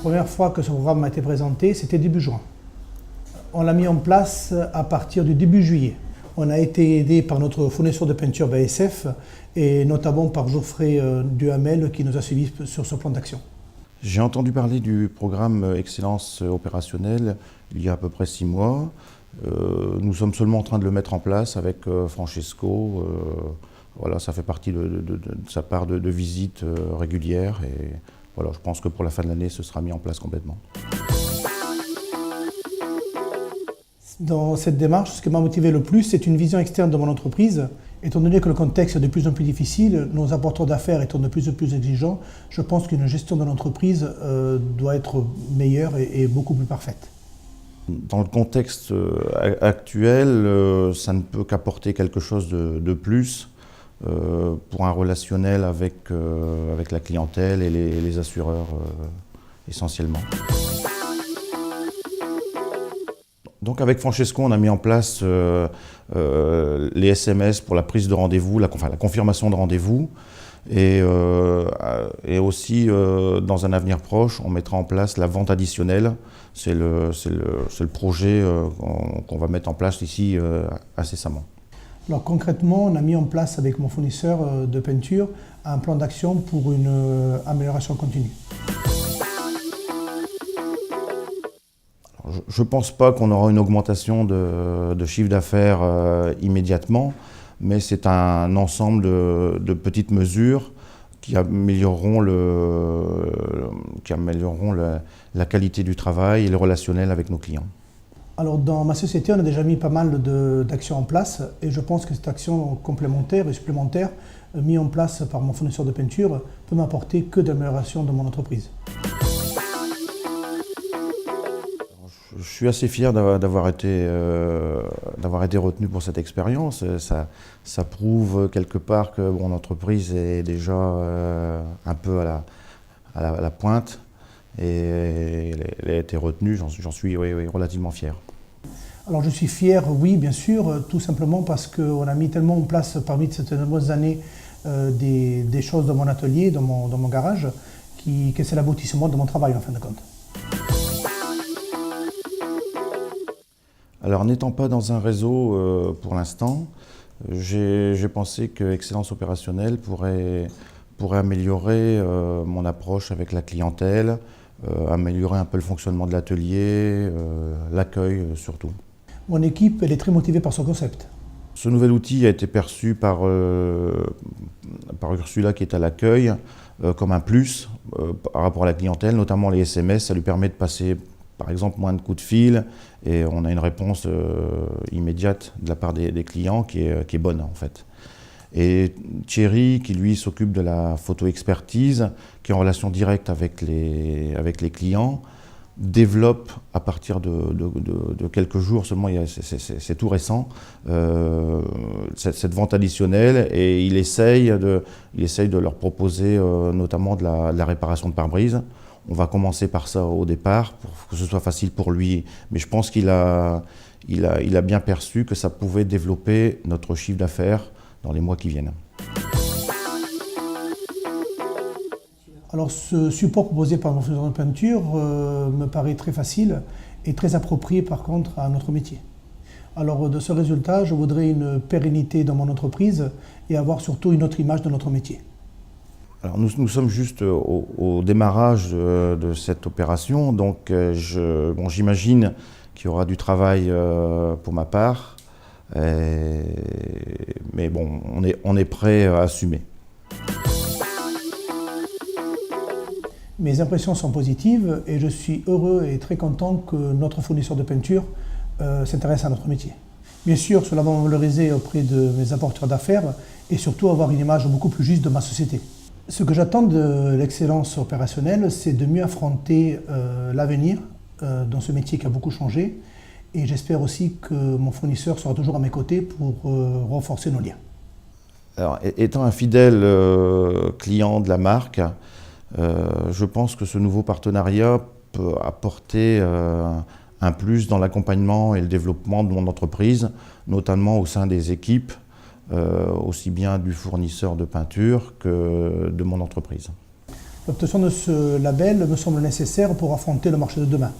première fois que ce programme m'a été présenté, c'était début juin. On l'a mis en place à partir du début juillet. On a été aidé par notre fournisseur de peinture BASF et notamment par Geoffrey Duhamel qui nous a suivis sur ce plan d'action. J'ai entendu parler du programme Excellence opérationnelle il y a à peu près 6 mois. Nous sommes seulement en train de le mettre en place avec Francesco. Voilà, ça fait partie de sa part de visites régulières et voilà, je pense que pour la fin de l'année, ce sera mis en place complètement. Dans cette démarche, ce qui m'a motivé le plus, c'est une vision externe de mon entreprise. Étant donné que le contexte est de plus en plus difficile, nos apporteurs d'affaires étant de plus en plus exigeants, je pense qu'une gestion de l'entreprise doit être meilleure et beaucoup plus parfaite. Dans le contexte actuel, ça ne peut qu'apporter quelque chose de plus pour un relationnel avec la clientèle et les assureurs essentiellement. Donc avec Francesco, on a mis en place les SMS pour la prise de rendez-vous, la confirmation de rendez-vous. Et aussi, dans un avenir proche, on mettra en place la vente additionnelle. C'est le projet qu'on va mettre en place ici incessamment. Alors concrètement, on a mis en place avec mon fournisseur de peinture un plan d'action pour une amélioration continue. Je ne pense pas qu'on aura une augmentation de chiffre d'affaires immédiatement, mais c'est un ensemble de petites mesures qui amélioreront la qualité du travail et le relationnel avec nos clients. Alors dans ma société, on a déjà mis pas mal d'actions en place et je pense que cette action complémentaire et supplémentaire mise en place par mon fournisseur de peinture peut m'apporter que d'amélioration de mon entreprise. Je suis assez fier d'avoir été retenu pour cette expérience. Ça prouve quelque part que mon entreprise est déjà un peu à la pointe et elle a été retenue. J'en suis relativement fier. Alors je suis fier, oui, bien sûr, tout simplement parce qu'on a mis tellement en place parmi ces nombreuses années des choses dans mon atelier, dans mon garage, que c'est l'aboutissement de mon travail en fin de compte. Alors, n'étant pas dans un réseau pour l'instant, j'ai pensé que Excellence opérationnelle pourrait améliorer mon approche avec la clientèle, améliorer un peu le fonctionnement de l'atelier, l'accueil surtout. Mon équipe, elle est très motivée par ce concept. Ce nouvel outil a été perçu par Ursula qui est à l'accueil comme un plus par rapport à la clientèle, notamment les SMS. Ça lui permet de passer par exemple moins de coups de fil et on a une réponse immédiate de la part des clients qui est bonne en fait. Et Thierry qui lui s'occupe de la photo-expertise, qui est en relation directe avec les clients, développe à partir de quelques jours seulement, c'est tout récent, cette vente additionnelle et il essaye de leur proposer notamment de la réparation de pare-brise. On va commencer par ça au départ pour que ce soit facile pour lui, mais je pense qu'il a bien perçu que ça pouvait développer notre chiffre d'affaires dans les mois qui viennent. Alors ce support proposé par mon fournisseur de peinture me paraît très facile et très approprié par contre à notre métier. Alors de ce résultat, je voudrais une pérennité dans mon entreprise et avoir surtout une autre image de notre métier. Alors nous sommes juste au démarrage de cette opération, donc j'imagine qu'il y aura du travail pour ma part, mais bon, on est prêt à assumer. Mes impressions sont positives et je suis heureux et très content que notre fournisseur de peinture s'intéresse à notre métier. Bien sûr, cela va me valoriser auprès de mes apporteurs d'affaires et surtout avoir une image beaucoup plus juste de ma société. Ce que j'attends de l'excellence opérationnelle, c'est de mieux affronter l'avenir dans ce métier qui a beaucoup changé. Et j'espère aussi que mon fournisseur sera toujours à mes côtés pour renforcer nos liens. Alors, étant un fidèle client de la marque, je pense que ce nouveau partenariat peut apporter un plus dans l'accompagnement et le développement de mon entreprise, notamment au sein des équipes, aussi bien du fournisseur de peinture que de mon entreprise. L'obtention de ce label me semble nécessaire pour affronter le marché de demain.